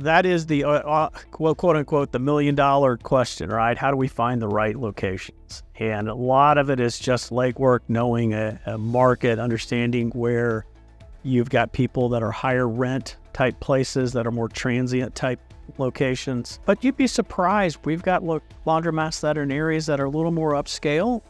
that is the quote unquote the $1 million question, right? How do we find the right locations? And a lot of it is just legwork, knowing a market, understanding where you've got people that are higher rent type places that are more transient type locations. But you'd be surprised. We've got laundromats that are in areas that are a little more upscale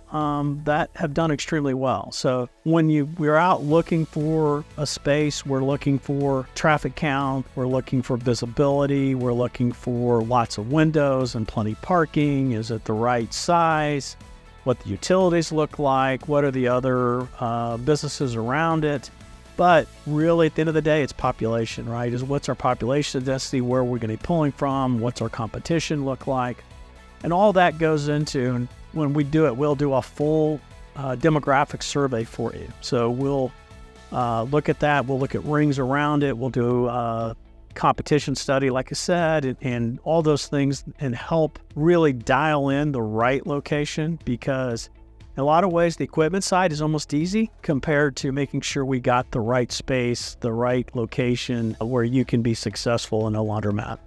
that have done extremely well. So when we're out looking for a space, we're looking for traffic count, we're looking for visibility, we're looking for lots of windows and plenty parking. Is it the right size? What the utilities look like? What are the other businesses around it? But really, at the end of the day, it's population, right? Is what's our population density, where we're going to be pulling from, what's our competition look like? And all that goes into, and when we do it, we'll do a full demographic survey for you. So we'll look at that. We'll look at rings around it. We'll do a competition study, like I said, and all those things, and help really dial in the right location, because in a lot of ways, the equipment side is almost easy compared to making sure we got the right space, the right location where you can be successful in a laundromat.